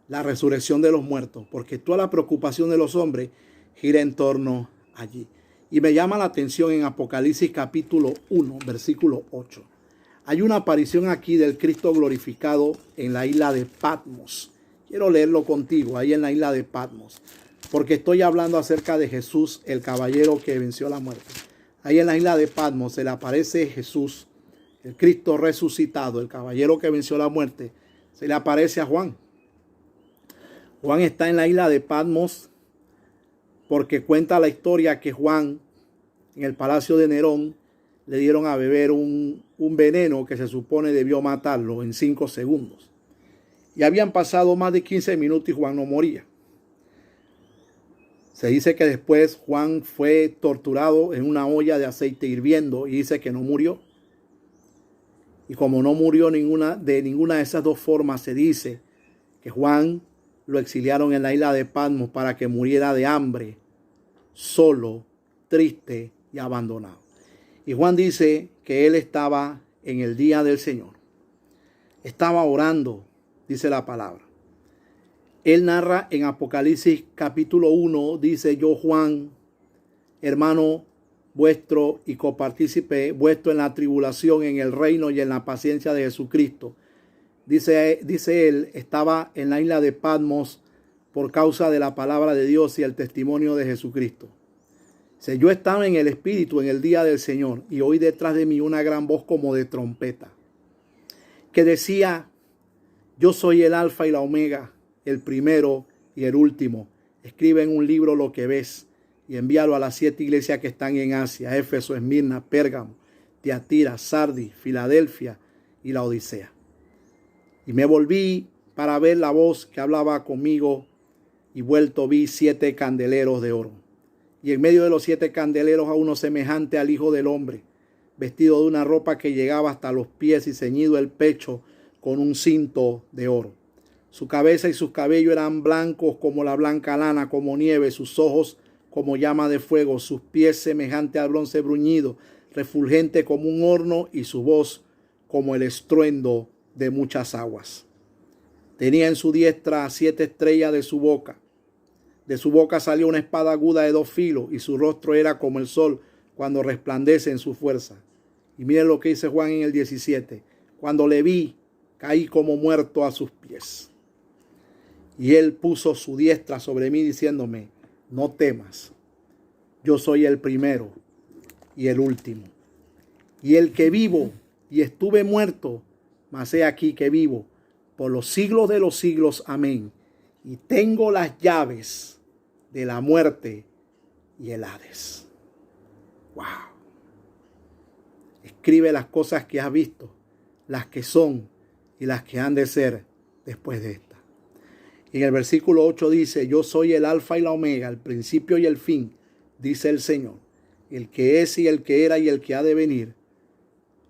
la resurrección de los muertos, porque toda la preocupación de los hombres gira en torno allí. Y me llama la atención en Apocalipsis capítulo 1, versículo 8. Hay una aparición aquí del Cristo glorificado en la isla de Patmos. Quiero leerlo contigo, ahí en la isla de Patmos, porque estoy hablando acerca de Jesús, el caballero que venció la muerte. Ahí en la isla de Patmos se le aparece Jesús, el Cristo resucitado, el caballero que venció la muerte. Se le aparece a Juan. Juan está en la isla de Patmos porque cuenta la historia que Juan, en el palacio de Nerón, le dieron a beber un veneno que se supone debió matarlo en 5 segundos. Y habían pasado más de 15 minutos y Juan no moría. Se dice que después Juan fue torturado en una olla de aceite hirviendo y dice que no murió. Y como no murió de ninguna de esas dos formas, se dice que Juan lo exiliaron en la isla de Patmos para que muriera de hambre, solo, triste y abandonado. Y Juan dice que él estaba en el día del Señor. Estaba orando, dice la palabra. Él narra en Apocalipsis capítulo 1, dice: yo Juan, hermano vuestro y copartícipe vuestro en la tribulación, en el reino y en la paciencia de Jesucristo. Dice él, estaba en la isla de Patmos por causa de la palabra de Dios y el testimonio de Jesucristo. Yo estaba en el Espíritu en el día del Señor y oí detrás de mí una gran voz como de trompeta que decía: yo soy el Alfa y la Omega, el primero y el último. Escribe en un libro lo que ves y envíalo a las 7 iglesias que están en Asia: Éfeso, Esmirna, Pérgamo, Tiatira, Sardis, Filadelfia y la Odisea. Y me volví para ver la voz que hablaba conmigo, y vuelto vi 7 candeleros de oro. Y en medio de los 7 candeleros a uno semejante al Hijo del Hombre, vestido de una ropa que llegaba hasta los pies y ceñido el pecho con un cinto de oro. Su cabeza y sus cabellos eran blancos como la blanca lana, como nieve, sus ojos como llama de fuego, sus pies semejante al bronce bruñido, refulgente como un horno, y su voz como el estruendo de muchas aguas. Tenía en su diestra 7 estrellas de su boca. De su boca salió una espada aguda de 2 filos, y su rostro era como el sol cuando resplandece en su fuerza. Y miren lo que dice Juan en el 17. Cuando le vi, caí como muerto a sus pies. Y él puso su diestra sobre mí diciéndome: no temas, yo soy el primero y el último, y el que vivo, y estuve muerto, mas he aquí que vivo por los siglos de los siglos. Amén. Y tengo las llaves de la muerte y el Hades. Wow. Escribe las cosas que has visto, las que son y las que han de ser después de esta. En el versículo 8 dice: yo soy el alfa y la omega, el principio y el fin, dice el Señor, el que es y el que era y el que ha de venir,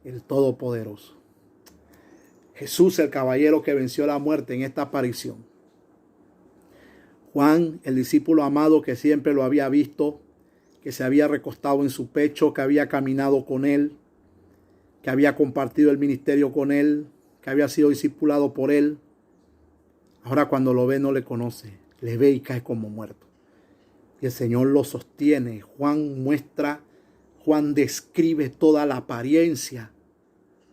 el Todopoderoso. Jesús, el caballero que venció la muerte en esta aparición. Juan, el discípulo amado que siempre lo había visto, que se había recostado en su pecho, que había caminado con él, que había compartido el ministerio con él, que había sido discipulado por él. Ahora cuando lo ve no le conoce, le ve y cae como muerto. Y el Señor lo sostiene. Juan describe toda la apariencia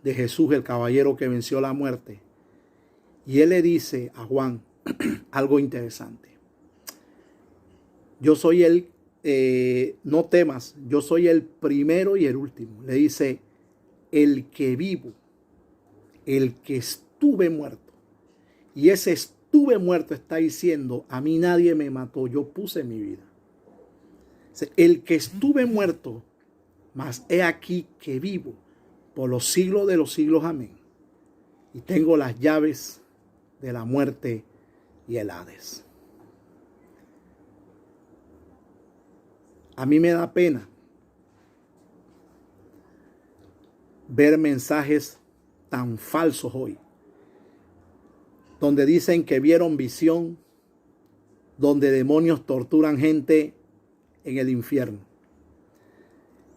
de Jesús, el caballero que venció la muerte. Y él le dice a Juan algo interesante. Yo soy no temas, yo soy el primero y el último. Le dice: el que vivo, el que estuve muerto. Y ese estuve muerto está diciendo: a mí nadie me mató, yo puse mi vida. El que estuve muerto, mas he aquí que vivo por los siglos de los siglos. Amén. Y tengo las llaves de la muerte y el Hades. A mí me da pena ver mensajes tan falsos hoy, donde dicen que vieron visión, donde demonios torturan gente en el infierno.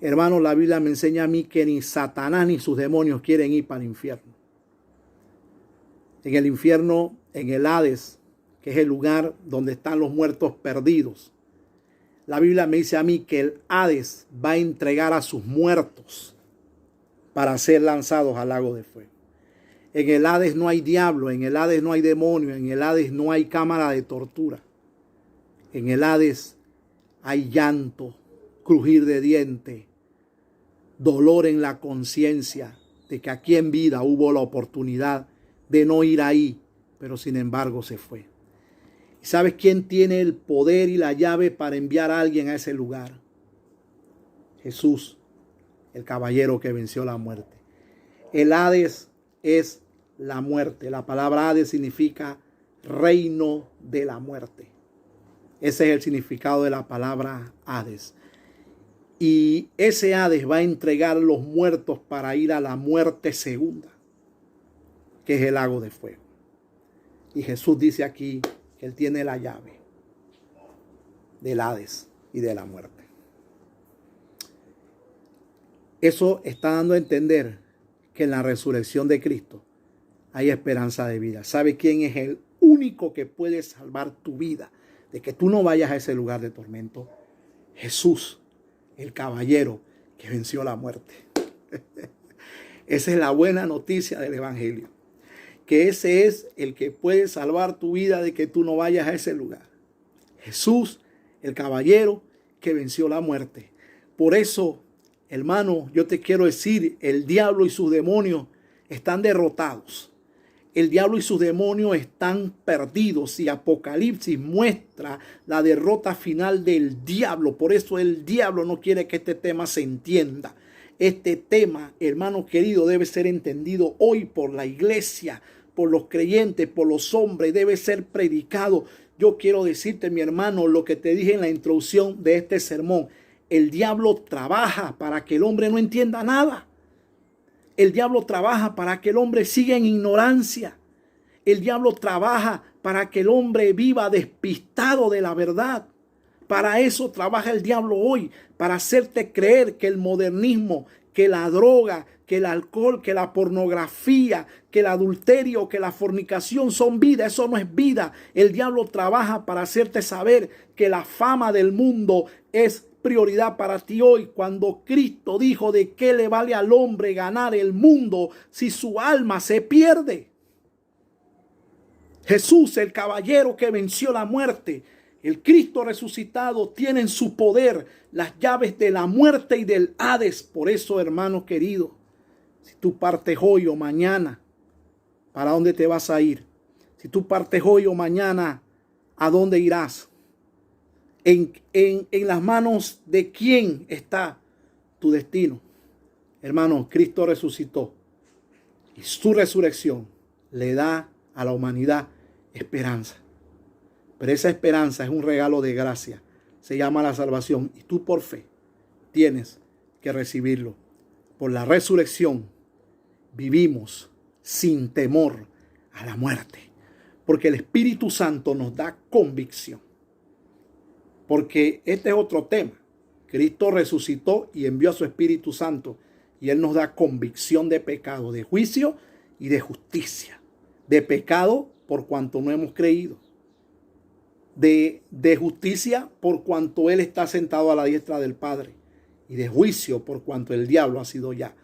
Hermano, la Biblia me enseña a mí que ni Satanás ni sus demonios quieren ir para el infierno. En el infierno, en el Hades, que es el lugar donde están los muertos perdidos, la Biblia me dice a mí que el Hades va a entregar a sus muertos para ser lanzados al lago de fuego. En el Hades no hay diablo, en el Hades no hay demonio, en el Hades no hay cámara de tortura. En el Hades hay llanto, crujir de dientes, dolor en la conciencia de que aquí en vida hubo la oportunidad de no ir ahí, pero sin embargo se fue. ¿Y sabes quién tiene el poder y la llave para enviar a alguien a ese lugar? Jesús, el caballero que venció la muerte. El Hades es la muerte. La palabra Hades significa reino de la muerte. Ese es el significado de la palabra Hades. Y ese Hades va a entregar los muertos para ir a la muerte segunda, que es el lago de fuego. Y Jesús dice aquí que Él tiene la llave del Hades y de la muerte. Eso está dando a entender que en la resurrección de Cristo hay esperanza de vida. ¿Sabe quién es el único que puede salvar tu vida de que tú no vayas a ese lugar de tormento? Jesús, el caballero que venció la muerte. Esa es la buena noticia del Evangelio. Que ese es el que puede salvar tu vida de que tú no vayas a ese lugar. Jesús, el caballero que venció la muerte. Por eso, hermano, yo te quiero decir, el diablo y sus demonios están derrotados. El diablo y sus demonios están perdidos y Apocalipsis muestra la derrota final del diablo. Por eso el diablo no quiere que este tema se entienda. Este tema, hermano querido, debe ser entendido hoy por la iglesia, por los creyentes, por los hombres, debe ser predicado. Yo quiero decirte, mi hermano, lo que te dije en la introducción de este sermón. El diablo trabaja para que el hombre no entienda nada. El diablo trabaja para que el hombre siga en ignorancia. El diablo trabaja para que el hombre viva despistado de la verdad. Para eso trabaja el diablo hoy, para hacerte creer que el modernismo, que la droga, que el alcohol, que la pornografía, que el adulterio, que la fornicación son vida. Eso no es vida. El diablo trabaja para hacerte saber que la fama del mundo es prioridad para ti hoy, cuando Cristo dijo: ¿de qué le vale al hombre ganar el mundo si su alma se pierde? Jesús, el caballero que venció la muerte, el Cristo resucitado, tiene en su poder las llaves de la muerte y del Hades. Por eso, hermano querido, si tú partes hoy o mañana, ¿para dónde te vas a ir? Si tú partes hoy o mañana, ¿a dónde irás? En las manos de quién está tu destino. Hermano, Cristo resucitó y su resurrección le da a la humanidad esperanza. Pero esa esperanza es un regalo de gracia. Se llama la salvación y tú por fe tienes que recibirlo. Por la resurrección vivimos sin temor a la muerte, porque el Espíritu Santo nos da convicción. Porque este es otro tema. Cristo resucitó y envió a su Espíritu Santo y Él nos da convicción de pecado, de juicio y de justicia. De pecado por cuanto no hemos creído. De justicia por cuanto Él está sentado a la diestra del Padre. Y de juicio por cuanto el diablo ha sido ya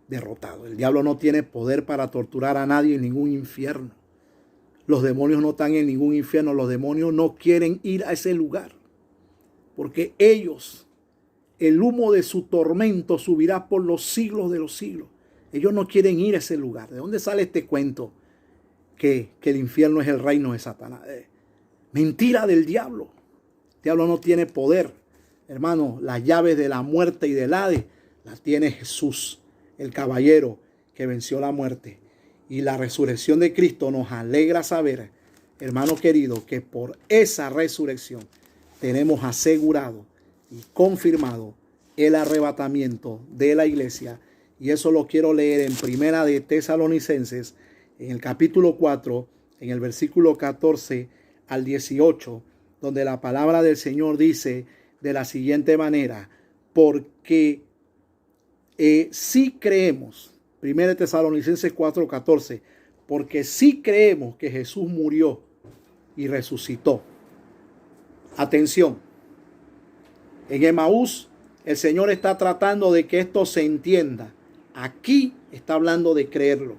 derrotado. El diablo no tiene poder para torturar a nadie en ningún infierno. Los demonios no están en ningún infierno. Los demonios no quieren ir a ese lugar. Porque ellos, el humo de su tormento subirá por los siglos de los siglos. Ellos no quieren ir a ese lugar. ¿De dónde sale este cuento? Que el infierno es el reino de Satanás. Mentira del diablo. El diablo no tiene poder. Hermano, las llaves de la muerte y del Hades las tiene Jesús, el caballero que venció la muerte. Y la resurrección de Cristo nos alegra saber, hermano querido, que por esa resurrección tenemos asegurado y confirmado el arrebatamiento de la iglesia. Y eso lo quiero leer en Primera de Tesalonicenses, en el capítulo 4, en el versículo 14 al 18, donde la palabra del Señor dice de la siguiente manera: porque si creemos, Primera de Tesalonicenses 4, 14, porque si creemos que Jesús murió y resucitó. Atención, en Emaús el Señor está tratando de que esto se entienda. Aquí está hablando de creerlo.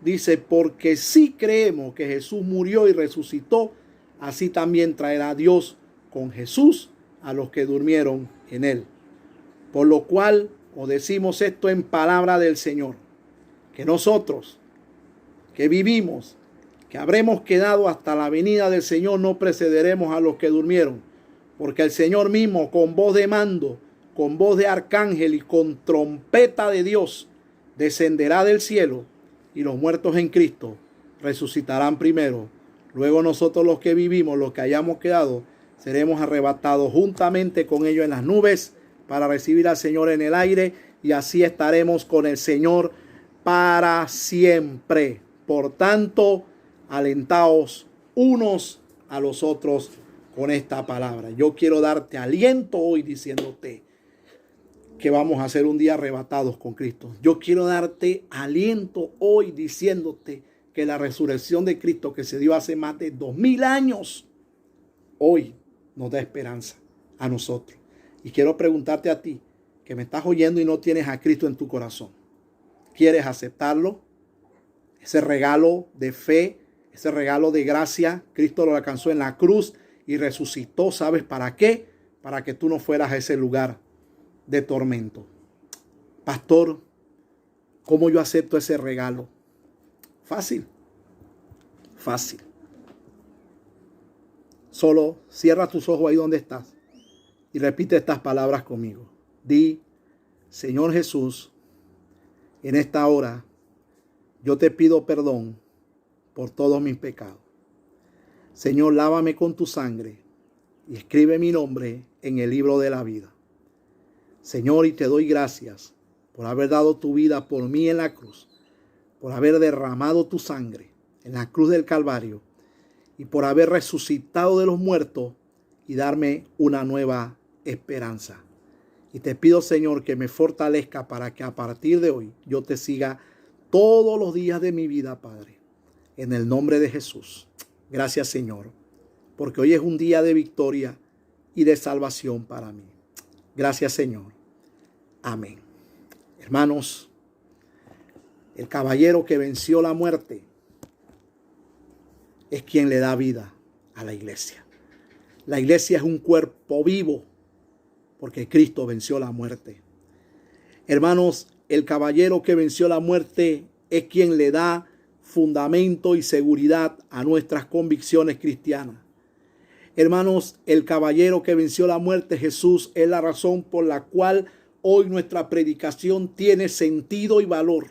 Dice: porque si creemos que Jesús murió y resucitó, así también traerá Dios con Jesús a los que durmieron en él. Por lo cual os decimos esto en palabra del Señor, que nosotros que vivimos, que habremos quedado hasta la venida del Señor, no precederemos a los que durmieron, porque el Señor mismo, con voz de mando, con voz de arcángel y con trompeta de Dios, descenderá del cielo, y los muertos en Cristo resucitarán primero. Luego nosotros, los que vivimos, los que hayamos quedado, seremos arrebatados juntamente con ellos en las nubes para recibir al Señor en el aire, y así estaremos con el Señor para siempre. Por tanto, alentaos unos a los otros con esta palabra. Yo quiero darte aliento hoy diciéndote que vamos a ser un día arrebatados con Cristo. Yo quiero darte aliento hoy diciéndote que la resurrección de Cristo, que se dio hace más de 2000 años, hoy nos da esperanza a nosotros. Y quiero preguntarte a ti, que me estás oyendo y no tienes a Cristo en tu corazón. ¿Quieres aceptarlo? Ese regalo de fe, ese regalo de gracia, Cristo lo alcanzó en la cruz y resucitó. ¿Sabes para qué? Para que tú no fueras a ese lugar de tormento. Pastor, ¿cómo yo acepto ese regalo? Fácil. Fácil. Solo cierra tus ojos ahí donde estás y repite estas palabras conmigo. Di: Señor Jesús, en esta hora yo te pido perdón por todos mis pecados. Señor, lávame con tu sangre y escribe mi nombre en el libro de la vida. Señor, y te doy gracias por haber dado tu vida por mí en la cruz, por haber derramado tu sangre en la cruz del Calvario y por haber resucitado de los muertos y darme una nueva esperanza. Y te pido, Señor, que me fortalezca para que a partir de hoy yo te siga todos los días de mi vida, Padre. En el nombre de Jesús. Gracias, Señor, porque hoy es un día de victoria y de salvación para mí. Gracias, Señor. Amén. Hermanos, el caballero que venció la muerte es quien le da vida a la iglesia. La iglesia es un cuerpo vivo porque Cristo venció la muerte. Hermanos, el caballero que venció la muerte es quien le da fundamento y seguridad a nuestras convicciones cristianas. Hermanos, el caballero que venció la muerte, Jesús, es la razón por la cual hoy nuestra predicación tiene sentido y valor.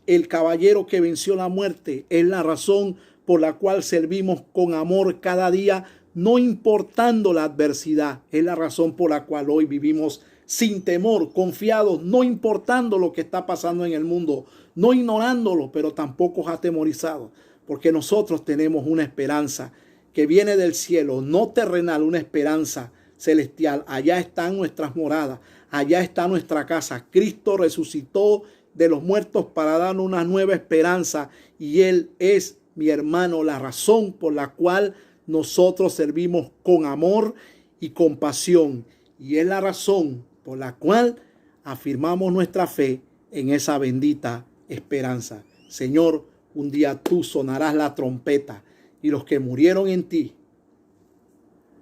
El caballero que venció la muerte es la razón por la cual servimos con amor cada día, no importando la adversidad. Es la razón por la cual hoy vivimos sin temor, confiados, no importando lo que está pasando en el mundo, no ignorándolo, pero tampoco atemorizados, porque nosotros tenemos una esperanza que viene del cielo, no terrenal, una esperanza celestial. Allá están nuestras moradas, allá está nuestra casa. Cristo resucitó de los muertos para darnos una nueva esperanza y Él es, mi hermano, la razón por la cual nosotros servimos con amor y compasión, y es la razón por la cual afirmamos nuestra fe en esa bendita esperanza. Señor, un día tú sonarás la trompeta y los que murieron en ti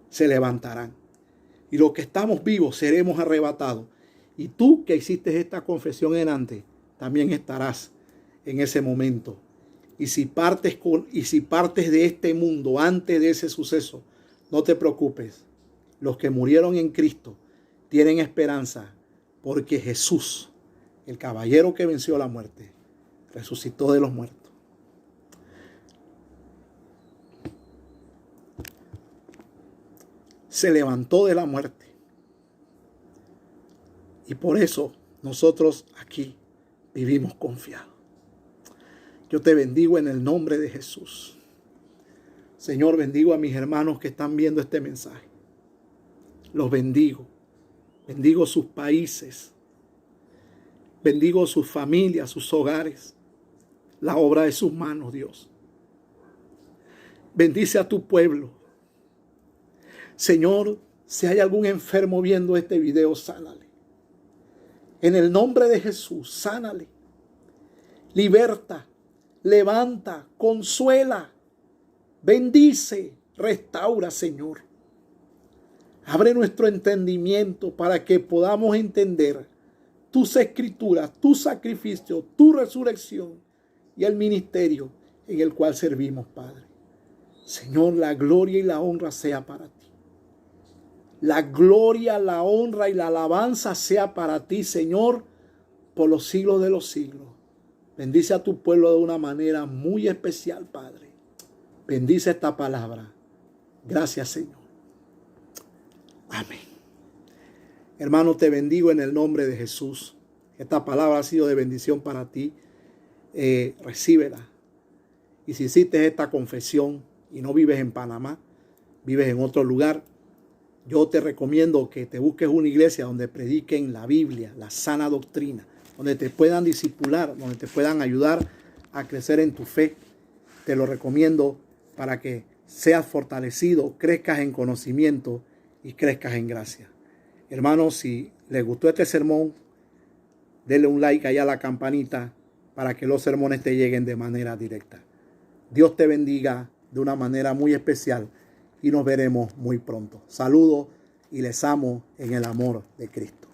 se levantarán. Y los que estamos vivos seremos arrebatados. Y tú que hiciste esta confesión en antes, también estarás en ese momento. Y si partes de este mundo antes de ese suceso, no te preocupes. Los que murieron en Cristo tienen esperanza porque Jesús, el caballero que venció la muerte, resucitó de los muertos. Se levantó de la muerte. Y por eso nosotros aquí vivimos confiados. Yo te bendigo en el nombre de Jesús. Señor, bendigo a mis hermanos que están viendo este mensaje. Los bendigo. Bendigo sus países. Bendigo sus familias, sus hogares. La obra de sus manos, Dios. Bendice a tu pueblo. Señor, si hay algún enfermo viendo este video, sánale. En el nombre de Jesús, sánale. Liberta, levanta, consuela, bendice, restaura, Señor. Abre nuestro entendimiento para que podamos entender tus escrituras, tu sacrificio, tu resurrección y el ministerio en el cual servimos, Padre. Señor, la gloria y la honra sea para ti. La gloria, la honra y la alabanza sea para ti, Señor, por los siglos de los siglos. Bendice a tu pueblo de una manera muy especial, Padre. Bendice esta palabra. Gracias, Señor. Amén. Hermano, te bendigo en el nombre de Jesús. Esta palabra ha sido de bendición para ti. Recíbela. Y si hiciste esta confesión y no vives en Panamá, vives en otro lugar, yo te recomiendo que te busques una iglesia donde prediquen la Biblia, la sana doctrina, donde te puedan discipular, donde te puedan ayudar a crecer en tu fe. Te lo recomiendo para que seas fortalecido, crezcas en conocimiento y crezcas en gracia. Hermanos, si les gustó este sermón, denle un like allá a la campanita para que los sermones te lleguen de manera directa. Dios te bendiga de una manera muy especial y nos veremos muy pronto. Saludos y les amo en el amor de Cristo.